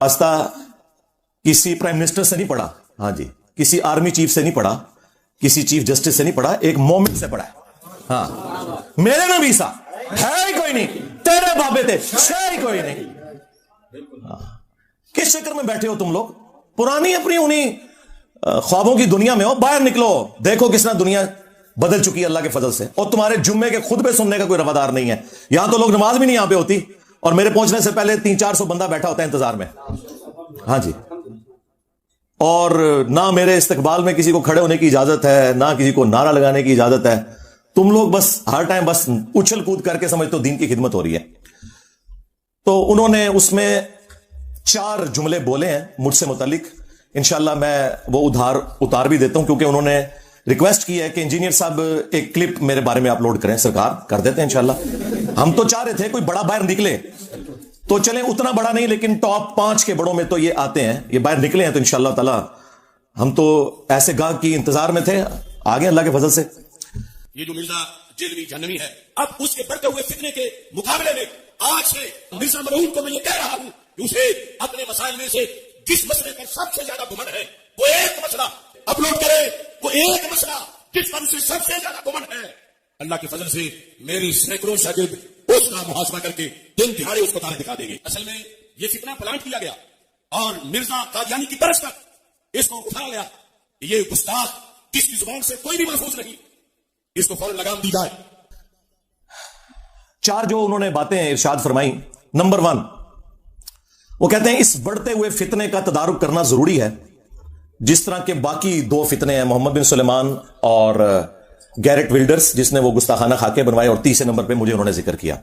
रास्ता किसी prime minister से नहीं पढ़ा, हाँ जी, किसी आर्मी चीफ से नहीं पढ़ा, किसी चीफ जस्टिस से नहीं पढ़ा, एक मोमिन से पढ़ा है। हाँ, मेरे नबी सा है ही कोई नहीं, तेरे बाबे थे है ही कोई नहीं। हाँ। किस चक्कर में बैठे हो तुम लोग? पुरानी अपनी उन्हीं ख्वाबों की दुनिया में हो, बाहर निकलो, देखो किस तरह दुनिया बदल चुकी है अल्लाह के फजल से। और तुम्हारे जुम्मे के खुतबे सुनने का कोई रवादार नहीं है। यहां तो लोग नमाज भी नहीं यहां पे होती, और मेरे पहुंचने से पहले 300-400 बंदा बैठा होता है इंतजार में। हाँ जी, और ना मेरे इस्तकबाल में किसी को खड़े होने की इजाजत है, ना किसी को नारा लगाने की इजाजत है। तुम लोग बस हर टाइम बस उछल कूद करके समझते हो दीन की खिदमत हो रही है। तो उन्होंने उसमें 4 जुमले बोले हैं मुझसे मुतालिक। इंशाल्लाह मैं वो उतार भी देता हूं, क्योंकि उन्होंने रिक्वेस्ट की है कि इंजीनियर साहब एक क्लिप मेरे बारे में अपलोड करें। सरकार कर देते हैं इंशाल्लाह। हम तो चाह रहे थे कोई बड़ा बाहर निकले तो चले, उतना बड़ा नहीं लेकिन टॉप 5 के बड़ों में तो ये आते हैं, ये बाहर निकले हैं तो इंशाल्लाह ताला हम तो ऐसे गाहक की इंतजार में थे, आगे अल्लाह के फजल से। ये जो मिर्जा जिलवी जहनवी है, अब उसके बढ़ते हुए फितने के मुकाबले में आज से मिर्जा मरहूम को मैं ये कह रहा हूं कि उसे अपने मसाइल में से जिस मसले पर सबसे ज्यादा घुमंड है वो एक मसला अपलोड करे, वो एक मसला जिस पर उसे सबसे ज्यादा घुमंड है। अल्लाह के फजल से मेरी सैकड़ों शागिर्द उसका मुहासबा करके दिन दिहाड़े उसको तारे दिखा देंगे। असल में ये फितना प्लांट किया गया और मिर्जा कादियानी की तरफ तक इसको उठाया गया। ये गुस्ताख किसकी जुबान से कोई भी महफूज नहीं, इसको फौरन लगाम दी जाए। 4 जो उन्होंने बातें इरशाद फरमाई। नंबर 1, वो कहते हैं इस बढ़ते हुए फितने का तदारुक करना जरूरी है, जिस तरह के बाकी 2 फितने हैं, मोहम्मद बिन सुलेमान और गैरेट विल्डर्स जिसने वो गुस्ताखाना खाके बनवाए, और 30 नंबर पे मुझे उन्होंने जिक्र किया।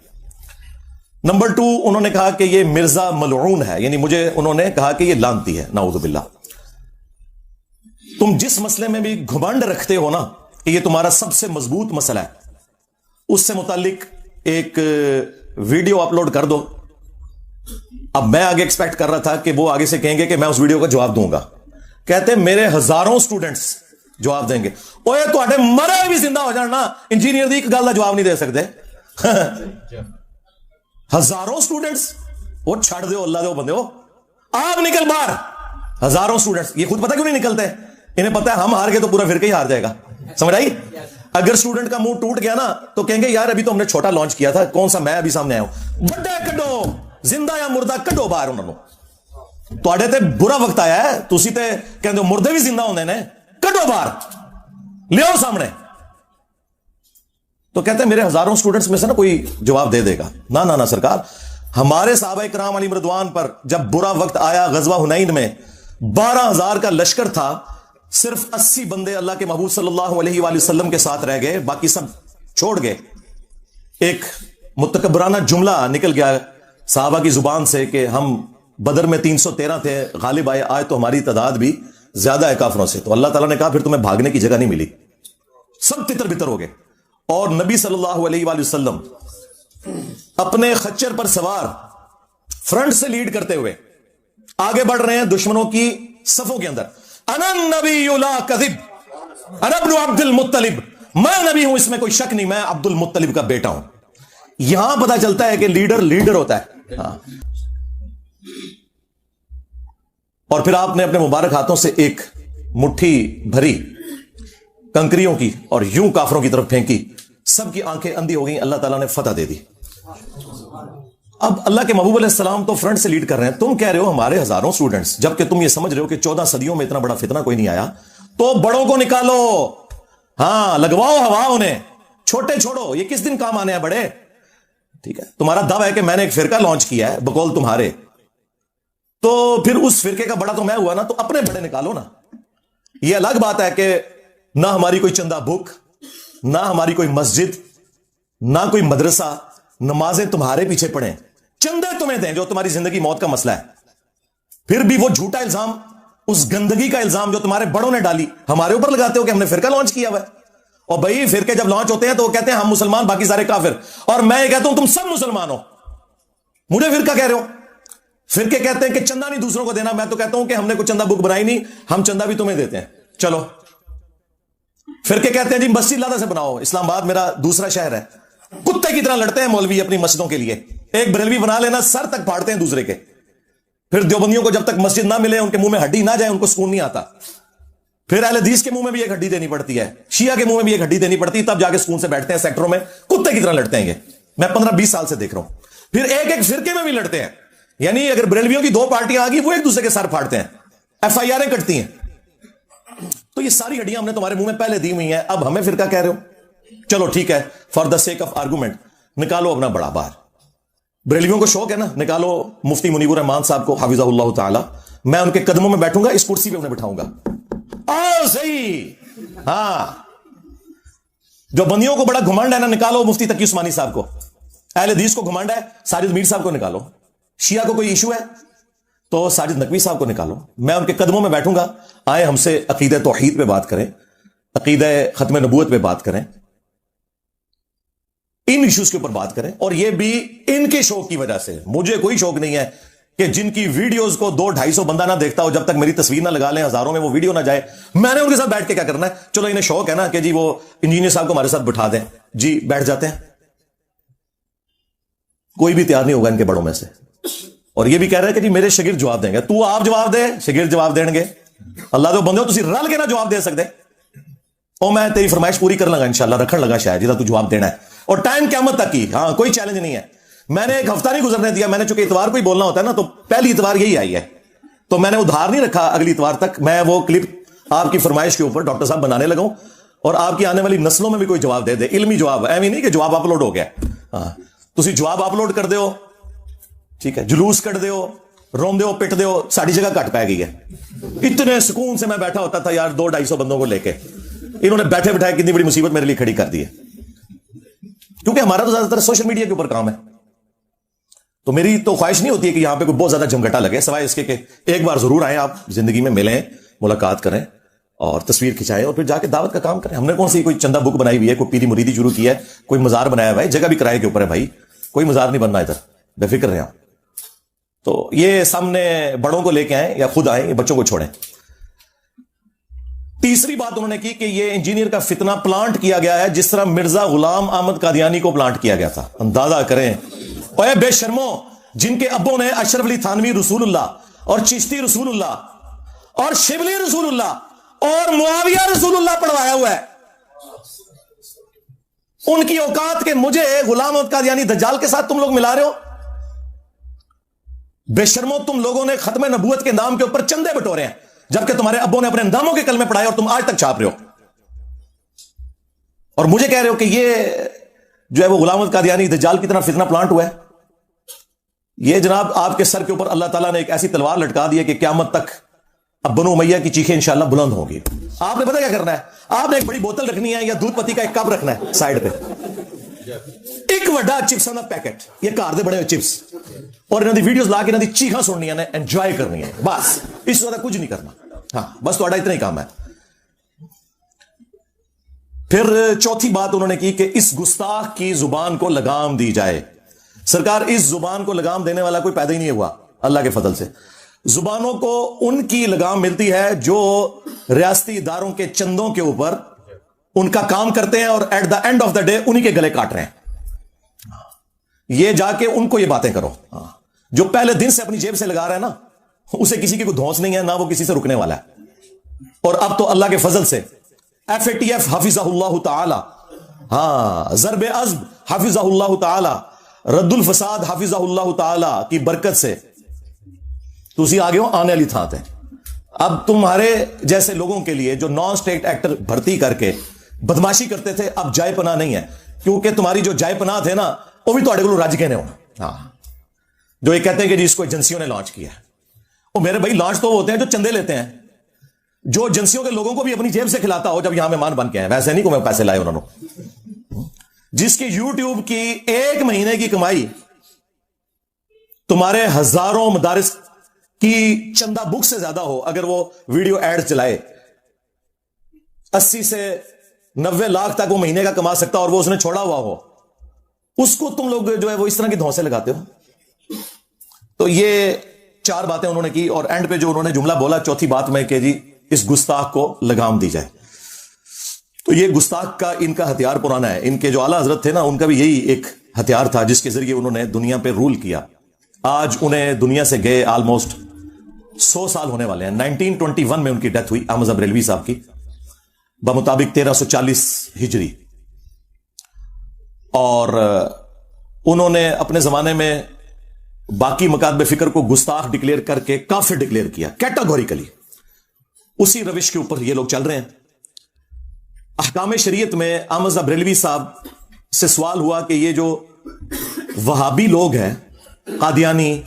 नंबर 2, उन्होंने कहा कि ये मिर्जा मलऊन है, यानी मुझे उन्होंने कहा कि ये लानती है, नाऊज़ु बिल्लाह। तुम जिस मसले में भी घुमंड रखते हो ना कि ये तुम्हारा सबसे मजबूत मसला है, उससे मुतालिक एक वीडियो अपलोड कर दो। अब मैं आगे एक्सपेक्ट कर रहा था कि वो आगे से कहेंगे कि मैं उस वीडियो का जवाब दूंगा। कहते मेरे हजारों स्टूडेंट्स जवाब देंगे। ओए तुहाडे मरे भी जिंदा हो जान ना, इंजीनियर दी एक गल का जवाब नहीं दे सकते। हजारों स्टूडेंट्स, वो छड़ दो अल्लाह दो बंदे हो, आप निकल बाहर। हजारों स्टूडेंट्स, ये खुद पता क्यों नहीं निकलते? इन्हें पता है हम हार गए तो पूरा फिरका ही हार जाएगा। समझ आई? अगर स्टूडेंट का मुंह टूट गया ना तो कहेंगे यार अभी तो हमने छोटा लॉन्च किया था, कौन सा मैं अभी सामने आया हूं। बड्डे कड्डो, जिंदा या मुर्दा कड्डो बाहर उन्होंने। तुहाडे ते बुरा वक्त आया है, तुसी ते कहंदे हो मुर्दे भी जिंदा होंदे ने, कड्डो बाहर, ले आओ सामने। तो कहते हैं मेरे हजारों स्टूडेंट्स में से ना कोई जवाब दे देगा। ना ना ना सरकार, हमारे सहाबा इकराम अलैहिम रिदवान पर जब बुरा वक्त आया, गजवा हुनैन में 12,000 का लश्कर था, सिर्फ 80 बंदे अल्लाह के महबूब सल्लल्लाहु अलैहि वसल्लम के साथ रह गए, बाकी सब छोड़ गए। एक मुतकब्बराना जुमला निकल गया साहबा की जुबान से कि हम बदर में 313 थे, गालिब आए, आज तो हमारी तादाद भी ज्यादा है काफरों से। तो अल्लाह ताला ने कहा फिर तुम्हें भागने की जगह नहीं मिली, सब तितर बितर हो गए। और नबी सल्लल्लाहु अलैहि वसल्लम अपने खच्चर पर सवार फ्रंट से लीड करते हुए आगे बढ़ रहे हैं दुश्मनों की सफों के अंदर। अना नबी ला कज़िब, अना इब्नु अब्दुल मुत्तलिब, मैं नबी हूं, इसमें कोई शक नहीं, मैं अब्दुल मुत्तलिब का बेटा हूं। यहां पता चलता है कि लीडर होता है। हाँ। और फिर आपने अपने मुबारक हाथों से एक मुट्ठी भरी कंकरियों की और यूं काफरों की तरफ फेंकी, सबकी आंखें अंधी हो गई, अल्लाह ताला ने फतह दे दी। अब अल्लाह के महबूब अलैहिस्सलाम तो फ्रंट से लीड कर रहे हैं, तुम कह रहे हो हमारे हजारों स्टूडेंट्स, जबकि तुम ये समझ रहे हो कि 14 सदियों में इतना बड़ा फितना कोई नहीं आया। तो बड़ों को निकालो, हां लगवाओ हवा उन्हें, छोटे छोड़ो, ये किस दिन काम आने हैं बड़े। ठीक है, तुम्हारा दावा है कि मैंने एक फिरका लॉन्च किया है बकौल तुम्हारे, तो फिर उस फिरके का बड़ा तो मैं हुआ ना, तो अपने बड़े निकालो ना। यह अलग बात है कि ना हमारी कोई चंदा बुक, ना हमारी कोई मस्जिद, ना कोई मदरसा, नमाजें तुम्हारे पीछे पड़े, चंदे तुम्हें दें जो तुम्हारी जिंदगी मौत का मसला है। फिर भी वो झूठा इल्जाम, उस गंदगी का इल्जाम जो तुम्हारे बड़ों ने डाली हमारे ऊपर लगाते हो कि हमने फिरका लॉन्च किया हुआ है। और भाई फिरके जब लॉन्च होते हैं तो वो कहते हैं हम मुसलमान बाकी सारे काफिर, और मैं ये कहता हूं तुम सब मुसलमान हो, मुझे फिरका कह रहे हो। फिरके कहते हैं कि चंदा नहीं दूसरों को देना, मैं तो कहता हूं कि हमने कोई चंदा बुक बनाई नहीं, हम चंदा भी तुम्हें देते हैं, चलो। फिरके कहते हैं जी मस्जिद लादा से बनाओ, इस्लामाबाद मेरा दूसरा शहर है, कुत्ते की तरह लड़ते हैं मौलवी अपनी मस्जिदों के लिए, एक बरेलवी बना लेना सर तक फाड़ते हैं दूसरे के। پھر دیوبندیوں کو جب تک مسجد نہ ملے، ان کے منہ میں ہڈی نہ جائے، ان کو سکون نہیں آتا. پھر اہل حدیث کے منہ میں بھی ایک ہڈی دینی پڑتی ہے، شیعہ کے منہ میں بھی ایک ہڈی دینی پڑتی ہے، تب جا کے سکون سے بیٹھتے ہیں. سیکٹروں میں کتے کی طرح لڑتے ہیں. میں 15-20 سال سے دیکھ رہا ہوں. پھر ایک ایک فرقے میں بھی لڑتے ہیں. یعنی اگر بریلویوں کی 2 پارٹیاں آ گئی، وہ ایک دوسرے کے سر پھاڑتے ہیں، FIR کٹتی ہیں. تو یہ ساری ہڈیاں ہم نے تمہارے منہ میں پہلے دی ہوئی ہیں، اب ہمیں فرقہ کہہ رہے ہو. چلو ٹھیک ہے، for the sake of argument نکالو اپنا بڑا باہر. بریلویوں کو شوق ہے نا، نکالو مفتی منیب الرحمان صاحب کو حفظہ اللہ تعالی. میں ان کے قدموں میں بیٹھوں گا، اس کرسی پہ انہیں بٹھاؤں گا. صحیح. ہاں، جو بندیوں کو بڑا گھمنڈ ہے نا، نکالو مفتی تقی عثمانی صاحب کو. اہل حدیث کو گھمنڈ ہے، ساجد میر صاحب کو نکالو. شیعہ کو کوئی ایشو ہے تو ساجد نقوی صاحب کو نکالو. میں ان کے قدموں میں بیٹھوں گا. آئے ہم سے عقیدہ توحید پہ بات کریں، عقیدہ ختم نبوت پہ بات کریں، ان ایشوز کے اوپر بات کریں. اور یہ بھی ان کے شوق کی وجہ سے. مجھے کوئی شوق نہیں ہے کہ جن کی ویڈیوز کو 200-250 بندہ نہ دیکھتا ہو، جب تک میری تصویر نہ لگا لیں، ہزاروں میں وہ ویڈیو نہ جائے، میں نے ان کے ساتھ بیٹھ کے کیا کرنا ہے. چلو انہیں شوق ہے نا کہ جی وہ انجینئر صاحب کو ہمارے ساتھ بٹھا دیں، جی بیٹھ جاتے ہیں. کوئی بھی تیار نہیں ہوگا ان کے بڑوں میں سے. اور یہ بھی کہہ رہے ہیں کہ جی میرے شاگرد جواب دیں گے. تو آپ جواب دے، شاگرد جواب دیں گے. اللہ تو بندے ہو، تسی رل کے نہ جواب دے سکتے. اور میں تیری فرمائش پوری کر لگا، انشاءاللہ رکھن لگا شاید جدا تو جواب دینا ہے. اور ٹائم قیامت تک کی. ہاں، کوئی چیلنج نہیں ہے. میں نے ایک ہفتہ نہیں گزرنے دیا. میں نے چونکہ اتوار کو ہی بولنا ہوتا ہے نا، تو پہلی اتوار یہی آئی ہے، تو میں نے ادھار نہیں رکھا اگلی اتوار تک. میں وہ کلپ آپ کی فرمائش کے اوپر ڈاکٹر صاحب بنانے لگا ہوں، اور آپ کی آنے والی نسلوں میں بھی کوئی جواب دے دے، علمی جواب. ایویں نہیں کہ جواب اپلوڈ ہو گیا. ہاں، تسی جواب اپلوڈ کر دیو، ٹھیک ہے، جلوس کٹ دیو، روم دیو، پٹ دیو، ساری جگہ کٹ پائے گئی ہے. اتنے سکون سے میں بیٹھا ہوتا تھا یار 200-250 بندوں کو لے کے. انہوں نے بیٹھے بٹھائے کتنی بڑی مصیبت میرے لیے کھڑی کر دی ہے. کیونکہ ہمارا تو زیادہ تر سوشل میڈیا کے اوپر کام ہے، تو میری تو خواہش نہیں ہوتی ہے کہ یہاں پہ کوئی بہت زیادہ جھمگٹا لگے، سوائے اس کے کہ ایک بار ضرور آئیں، آپ زندگی میں ملیں، ملاقات کریں اور تصویر کھنچائیں، اور پھر جا کے دعوت کا کام کریں. ہم نے کون سی کوئی چندہ بک بنائی ہوئی ہے، کوئی پیری مریدی شروع کی ہے، کوئی مزار بنایا ہوا ہے. جگہ بھی کرائے کے اوپر ہے بھائی، کوئی مزار نہیں بننا ادھر، بے فکر رہیں آپ. تو یہ سامنے بڑوں کو لے کے آئیں یا خود آئیں، یہ بچوں کو چھوڑیں. تیسری بات انہوں نے کی کہ یہ انجینئر کا فتنہ پلانٹ کیا گیا ہے جس طرح مرزا غلام احمد قادیانی کو پلانٹ کیا گیا تھا. اندازہ کریں. اے بے شرمو، جن کے ابوں نے اشرف علی تھانوی رسول اللہ اور چشتی رسول اللہ اور شبلی رسول اللہ اور معاویہ رسول اللہ پڑھوایا ہوا ہے، ان کی اوقات کے مجھے غلام احمد قادیانی دجال کے ساتھ تم لوگ ملا رہے ہو. بے شرمو، تم لوگوں نے ختم نبوت کے نام کے اوپر چندے بٹورے ہیں، جبکہ تمہارے ابوں نے اپنے انداموں کے کلمے پڑھائے اور تم آج تک چھاپ رہے ہو. اور مجھے کہہ رہے ہو کہ یہ جو ہے وہ غلام احمد قادیانی دجال کی طرح فتنہ پلانٹ ہوا ہے. یہ جناب آپ کے سر کے اوپر اللہ تعالیٰ نے ایک ایسی تلوار لٹکا دی ہے کہ قیامت تک اب بنو امیہ کی چیخیں انشاءاللہ بلند ہوں گی. آپ نے پتہ کیا کرنا ہے؟ آپ نے ایک بڑی بوتل رکھنی ہے یا دودھ پتی کا ایک کپ رکھنا ہے سائڈ پہ، ایک وڈا چپس کا پیکٹ، یہ کار دے بڑے ہوئے چپس، اور انہوں نے ویڈیوز لا کے انہوں نے چیخاں سننی ہے، انجوائے کرنی ہے، بس اس سے زیادہ کچھ نہیں کرنا. ہاں بس تھوڑا اتنا ہی کام ہے. پھر چوتھی بات انہوں نے کی کہ اس گستاخ کی زبان کو لگام دی جائے. سرکار، اس زبان کو لگام دینے والا کوئی پیدا ہی نہیں ہوا اللہ کے فضل سے. زبانوں کو ان کی لگام ملتی ہے جو ریاستی اداروں کے چندوں کے اوپر ان کا کام کرتے ہیں، اور at the end of the day انہی کے گلے کاٹ رہے ہیں. یہ جا کے ان کو یہ باتیں کرو. جو پہلے دن سے اپنی جیب سے لگا رہا ہے نا، اسے کسی کی کوئی دھونس نہیں ہے، نہ وہ کسی سے رکنے والا ہے. اور اب تو اللہ کے فضل سے FATF حافظہ اللہ تعالی، ہاں ضرب عزب حافظہ اللہ تعالی، رد الفساد حافظہ اللہ تعالی کی برکت سے تسی آگے ہو آنے والی تھا. اب تمہارے جیسے لوگوں کے لیے جو نان اسٹیٹ ایکٹر بھرتی کر کے بدماشی کرتے تھے، اب جائے پناہ نہیں ہے. کیونکہ تمہاری جو جائے پناہ تھے نا، وہ بھی تھوڑے کو رج گئے ہو. ہاں، جو یہ کہتے ہیں کہ جی اس کو ایجنسیوں نے لانچ کیا ہے. وہ میرے بھائی لانچ تو ہوتے ہیں جو چندے لیتے ہیں، جو ایجنسیوں کے لوگوں کو بھی اپنی جیب سے کھلاتا ہو جب یہاں مہمان بن کے ہیں. ویسے نہیں کو میں پیسے لائے انہوں نے. جس کی یوٹیوب کی ایک مہینے کی کمائی تمہارے ہزاروں مدارس کی چندہ بک سے زیادہ ہو، اگر وہ ویڈیو ایڈ چلائے 80 سے 90 لاکھ تک وہ مہینے کا کما سکتا، اور وہ اس نے چھوڑا ہوا ہو، اس کو تم لوگ جو ہے وہ اس طرح کی دھونسے لگاتے ہو. تو یہ 4 باتیں انہوں نے کی، اور اینڈ پہ جو انہوں نے جملہ بولا چوتھی بات میں کہ جی اس گستاخ کو لگام دی جائے. تو یہ گستاخ کا ان کا ہتھیار پرانا ہے. ان کے جو اعلیٰ حضرت تھے نا، ان کا بھی یہی ایک ہتھیار تھا جس کے ذریعے انہوں نے دنیا پہ رول کیا. आज उन्हें दुनिया से गए ऑलमोस्ट 100 साल होने वाले हैं। 1921 में उनकी डेथ हुई अहमद बरेलवी साहब की, बमुताबिक 1340 हिजरी। और उन्होंने अपने जमाने में बाकी मकातब फिक्र को गुस्ताख डिक्लेयर करके काफिर डिक्लेयर किया कैटेगोरिकली। उसी रविश के ऊपर ये लोग चल रहे हैं। अहकाम शरीयत में अहमद बरेलवी साहब से सवाल हुआ कि ये जो वहाबी लोग हैं, कादियानी,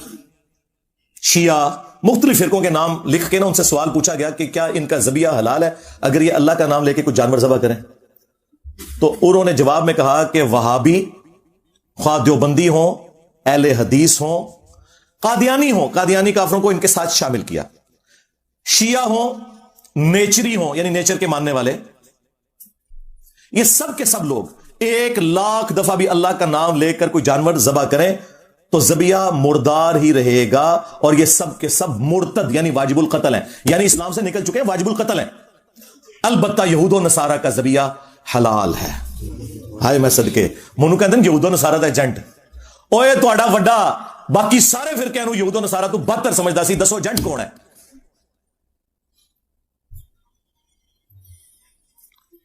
शिया, मुख्तलिफ फिरकों के नाम लिख के ना उनसे सवाल पूछा गया कि क्या इनका ज़बिया हलाल है अगर ये अल्लाह का नाम लेके कुछ जानवर ज़बह करें। तो उन्होंने जवाब में कहा कि वहाबी ख्वाह देवबंदी हो, अहले हदीस हो, कादियानी हो, कादियानी काफरों को इनके साथ शामिल किया, शिया हो, नेचरी हो यानी नेचर के मानने वाले, ये सब के सब लोग 1,00,000 दफा भी अल्लाह का नाम लेकर कोई जानवर ज़बह करें तो ज़बिया मुर्दार ही रहेगा। और ये सब के सब मुर्तद यानी वाजिबुल कत्ल हैं, यानी इस्लाम से निकल चुके हैं, वाजिबुल कत्ल हैं। अलबत्ता यहूदो नसारा का ज़बिया हलाल है। हाय मैं सदके मनु कहते हैं यहूदो नसारा दा एजेंट, ओए तुहाडा वड्डा बाकी सारे फिरकियां नूं यहूदो नसारा तो बदतर समझदा सी, दसो एजेंट कौन है।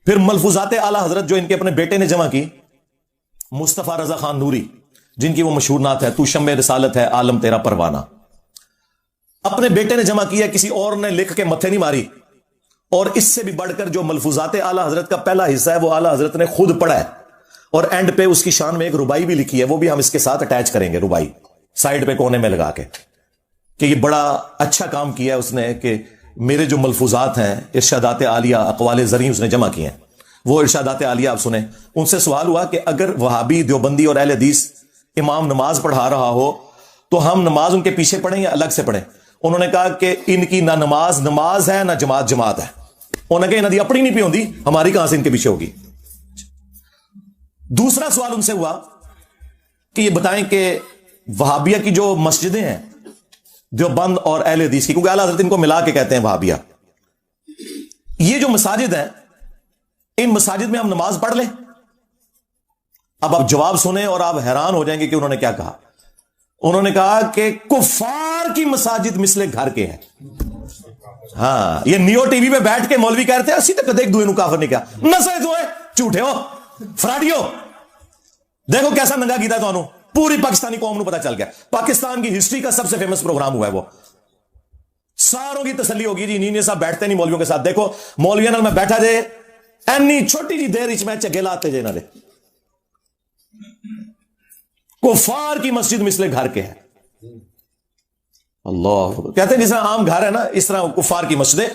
फिर मलफूजात आला हजरत जो इनके अपने बेटे ने जमा की, मुस्तफा रजा खान नूरी, जिनकी वो मशहूर नात है, तू शम्मे रिसालत है आलम तेरा परवाना, अपने बेटे ने जमा किया, किसी और ने लिख के मत्थे नहीं मारी। और इससे भी बढ़कर जो मलफूजात आला हजरत का पहला हिस्सा है वो आला हजरत ने खुद पढ़ा है और एंड पे उसकी शान में एक रुबाई भी लिखी है, वो भी हम इसके साथ अटैच करेंगे, रुबाई साइड पे कोने में लगा के, कि ये बड़ा अच्छा काम किया है उसने कि मेरे जो मलफूजात हैं इरशादात आलिया अक़वाल ज़री उसने जमा किए हैं। वो इरशादात आलिया आप सुने। उनसे सवाल हुआ कि अगर वहाबी देवबंदी और अहले हदीस इमाम नमाज पढ़ा रहा हो तो हम नमाज उनके पीछे पढ़ें या अलग से पढ़ें। उन्होंने कहा कि इनकी ना नमाज नमाज है ना जमात जमात है। उन्होंने कहा इन्होंने अपनी नहीं पी होंगी, हमारी कहां से इनके पीछे होगी। दूसरा सवाल उनसे हुआ कि ये बताएं कि वहाबिया की जो मस्जिदें हैं देवबंद और अहले हदीस की, क्योंकि आला हज़रत इनको मिला के कहते हैं वहाबिया, ये जो मसाजिद हैं इन मसाजिद में हम नमाज पढ़ लें। अब आप जवाब सुने और आप हैरान हो जाएंगे कि उन्होंने क्या कहा। उन्होंने कहा कि कुफार की मसाजिद मिसले घर के हैं। हाँ, ये नियो टीवी पे बैठ के मौलवी कह रहे थे असी तक देख दुए काफर नहीं क्या नशे तो है, झूठे हो, फराडियो, देखो कैसा नंगा कीता तुहानू, पूरी पाकिस्तानी कौम को पता चल गया। पाकिस्तान की हिस्ट्री का सबसे फेमस प्रोग्राम हुआ है वो। सारों की तसल्ली होगी जी नीने साहब बैठते नहीं मौलवियों के साथ, देखो मौलवियों नाल मैं बैठा जे एनी छोटी जी देर मैं झगे लाते जे नाले। कुफार की मस्जिद मिसले घर के है। अल्लाह कहते हैं जिस तरह आम घर है ना इस तरह कुफार की मस्जिद।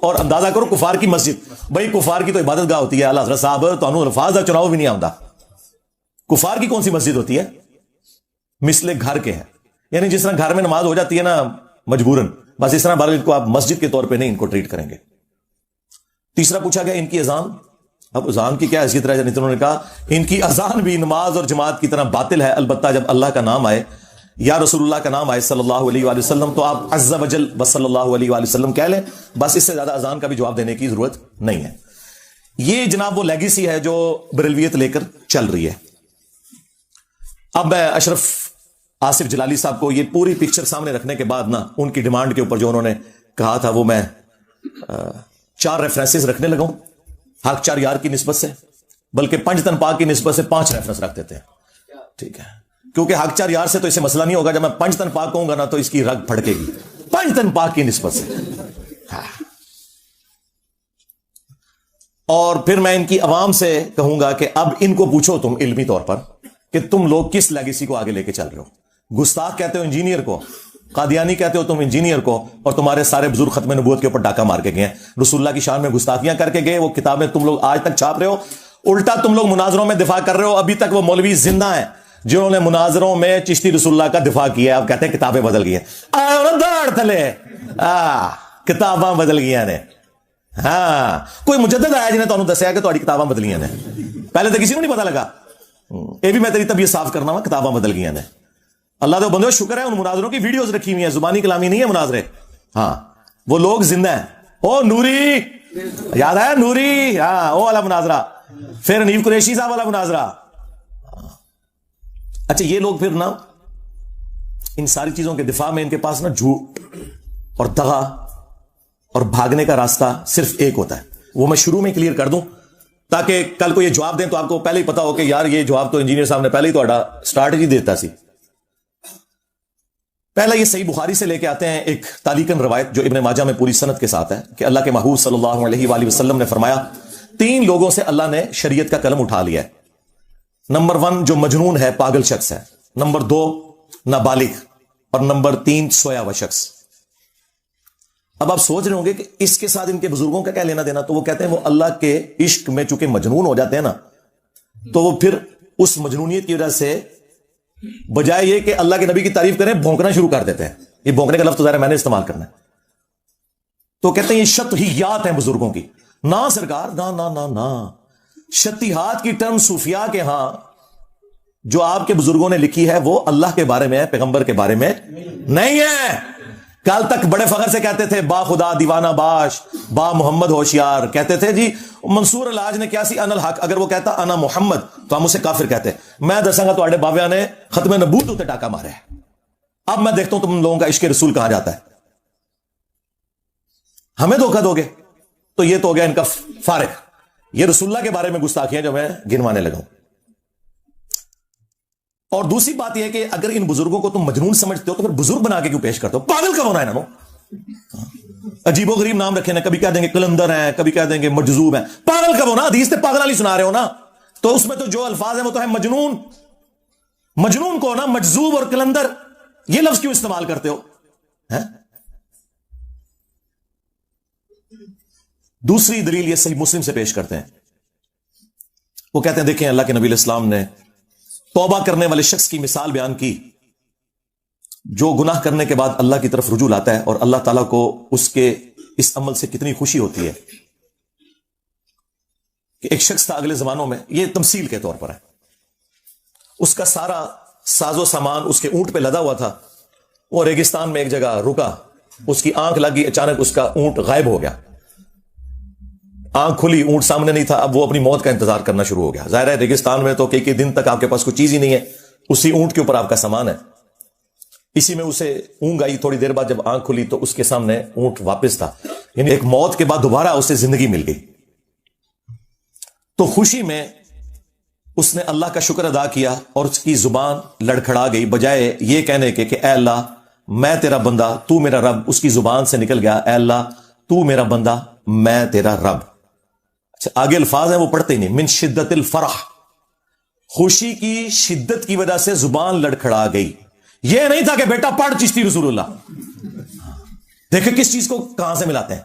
और अंदाजा करो कुफार की मस्जिद, भाई कुफार की तो इबादत गाह होती है। आला हज़रत साहब तो अल्फाज का चुनाव भी नहीं आता। कुफार की कौन सी मस्जिद होती है? मिसले घर के है, यानी जिस तरह घर में नमाज हो जाती है ना मजबूरन, बस इस तरह बार इनको आप मस्जिद के तौर पे नहीं इनको ट्रीट करेंगे। तीसरा पूछा गया इनकी अजान। अब अजान की क्या हैसियत रह जाती। उन्होंने कहा इनकी अजान भी नमाज और जमात की तरह बातिल है, अलबत्ता जब अल्लाह का नाम आए या रसूलुल्लाह का नाम आए सल्लल्लाहु अलैहि वसल्लम तो आप अज़्ज़ा वजल व सल्लल्लाहु अलैहि वसल्लम कह लें, बस इससे ज्यादा अजान का भी जवाब देने की जरूरत नहीं है। ये जनाब वो लेगेसी है जो बरेलवियत लेकर चल रही है। अब मैं अशरफ आसिफ जलाली साहब को ये पूरी पिक्चर सामने रखने के बाद ना उनकी डिमांड के ऊपर जो उन्होंने कहा था वो मैं 4 रेफरेंसेस रखने लगा हूं। हक 4 यार की निस्बत से, बल्कि पंजतन पाक की निस्बत से 5 रेफरेंस रख देते हैं, ठीक है, क्योंकि हक 4 यार से तो इसे मसला नहीं होगा। जब मैं पंजतन पाक कहूंगा ना तो इसकी रग फड़केगी पंजतन पाक की निस्बत से। हाँ। और फिर मैं इनकी अवाम से कहूंगा कि अब इनको पूछो तुम इल्मी तौर पर कि तुम लोग किस लेगेसी को आगे लेके चल रहे हो। गुस्ताख कहते हो इंजीनियर को, कादियानी कहते हो तुम इंजीनियर को, और तुम्हारे सारे बुजुर्ग खत्म नबूवत के ऊपर डाका मार के गए, रसूलुल्लाह की शान में गुस्ताखियां करके गए। वो किताबें तुम लोग आज तक छाप रहे हो। उल्टा तुम लोग मुनाजरों में दिफा कर रहे हो। अभी तक वो मौलवी जिंदा है जिन्होंने मुनाजरों में चिश्ती रसूलुल्लाह का दिफा किया है। अब कहते हैं किताबें बदल गई हैं। किताबां बदल गई ने। हाँ, कोई मुजद्दद आया जिन्हें तुहानू दस्या कि तुहाडी किताबां बदलियां ने। पहले तो किसी को नहीं पता लगा। ये भी मैं तेरी तबीयत साफ करना वा, किताबां बदल गई ने। अल्लाह तो बंदो शुक्र है उन मुनाजरों की वीडियोस रखी हुई है, जुबानी कलामी नहीं है मुनाजरे। हाँ, वो लोग जिंदा हैं। ओ नूरी याद है, नूरी, हाँ वो वाला मुनाजरा, फिर नीव कुरैशी साहब वाला मुनाजरा। अच्छा, ये लोग फिर ना ان ساری چیزوں کے دفاع میں ان کے پاس نا جھوٹ اور دغا اور بھاگنے کا راستہ صرف ایک ہوتا ہے. وہ میں شروع میں کلیئر کر دوں تاکہ کل کو یہ جواب دیں تو آپ کو پہلے ہی پتا ہو کہ یار یہ جواب تو انجینئر صاحب نے پہلے ہی تو اسٹارٹیجی دیتا سی. پہلا یہ صحیح بخاری سے لے کے آتے ہیں ایک تعلیقاً روایت جو ابن ماجہ میں پوری سند کے ساتھ ہے کہ اللہ کے محبوب صلی اللہ علیہ وآلہ وسلم نے فرمایا 3 لوگوں سے اللہ نے شریعت کا قلم اٹھا لیا ہے. نمبر 1 جو مجنون ہے، پاگل شخص ہے. نمبر 2 نابالغ، اور نمبر 3 سویا ہوا شخص. اب آپ سوچ رہے ہوں گے کہ اس کے ساتھ ان کے بزرگوں کا کیا لینا دینا؟ تو وہ کہتے ہیں وہ اللہ کے عشق میں چونکہ مجنون ہو جاتے ہیں نا، تو وہ پھر اس مجنونیت کی وجہ سے بجائے یہ کہ اللہ کے نبی کی تعریف کریں بھونکنا شروع کر دیتے ہیں. یہ بھونکنے کا لفظ تو ظاہر میں نے استعمال کرنا ہے. تو کہتے ہیں یہ شطحیات ہیں بزرگوں کی. نہ سرکار، نہ نہ نہ نہ، شطحیات کی ٹرم صوفیاء کے ہاں جو آپ کے بزرگوں نے لکھی ہے وہ اللہ کے بارے میں ہے، پیغمبر کے بارے میں نہیں ہے. کل تک بڑے فخر سے کہتے تھے با خدا دیوانہ باش، با محمد ہوشیار. کہتے تھے جی منصور الحاج نے کیا سی انا الحق، اگر وہ کہتا انا محمد تو ہم اسے کافر کہتے. میں دساں گا تو باویا نے ختم نبوت تے ٹاکا مارا ہے. اب میں دیکھتا ہوں تم لوگوں کا عشق رسول کہاں جاتا ہے. ہمیں دھوکہ دو گے تو یہ تو ہو گیا ان کا فارغ. یہ رسول اللہ کے بارے میں گستاخیاں جو میں گنوانے لگا ہوں. اور دوسری بات یہ ہے کہ اگر ان بزرگوں کو تم مجنون سمجھتے ہو تو پھر بزرگ بنا کے کیوں پیش کرتے ہو؟ پاگل کب ہونا ہے نا. عجیب و غریب نام رکھے نا، کبھی کہہ دیں گے کلندر ہیں، کبھی کہہ دیں گے مجذوب ہیں. پاگل کب ہونا؟ حدیث تے پاگل والی سنا رہے ہو نا، تو اس میں تو جو الفاظ ہیں وہ تو ہے مجنون. مجنون کو نا مجذوب اور کلندر یہ لفظ کیوں استعمال کرتے ہو؟ دوسری دلیل یہ صحیح مسلم سے پیش کرتے ہیں. وہ کہتے ہیں دیکھیں اللہ کے نبی علیہ السلام نے توبہ کرنے والے شخص کی مثال بیان کی جو گناہ کرنے کے بعد اللہ کی طرف رجوع لاتا ہے، اور اللہ تعالیٰ کو اس کے اس عمل سے کتنی خوشی ہوتی ہے. کہ ایک شخص تھا اگلے زمانوں میں، یہ تمثیل کے طور پر ہے، اس کا سارا ساز و سامان اس کے اونٹ پہ لدا ہوا تھا. وہ ریگستان میں ایک جگہ رکا، اس کی آنکھ لگی، اچانک اس کا اونٹ غائب ہو گیا. آنکھ کھلی، اونٹ سامنے نہیں تھا. اب وہ اپنی موت کا انتظار کرنا شروع ہو گیا. ظاہر ہے ریگستان میں تو کئی دن تک آپ کے پاس کوئی چیز ہی نہیں ہے، اسی اونٹ کے اوپر آپ کا سامان ہے. اسی میں اسے اونگ آئی. تھوڑی دیر بعد جب آنکھ کھلی تو اس کے سامنے اونٹ واپس تھا. یعنی ایک موت کے بعد دوبارہ اسے زندگی مل گئی. تو خوشی میں اس نے اللہ کا شکر ادا کیا اور اس کی زبان لڑکھڑا گئی. بجائے یہ کہنے کے کہ اے اللہ میں تیرا بندہ تو میرا رب، اس کی زبان سے نکل گیا اے اللہ تو میرا بندہ میں تیرا رب. اچھا آگے الفاظ ہیں وہ پڑھتے ہی نہیں. من شدت الفرح، خوشی کی شدت کی وجہ سے زبان لڑکھڑا گئی. یہ نہیں تھا کہ بیٹا پڑھ چشتی رسول اللہ. دیکھیں کس چیز کو کہاں سے ملاتے ہیں.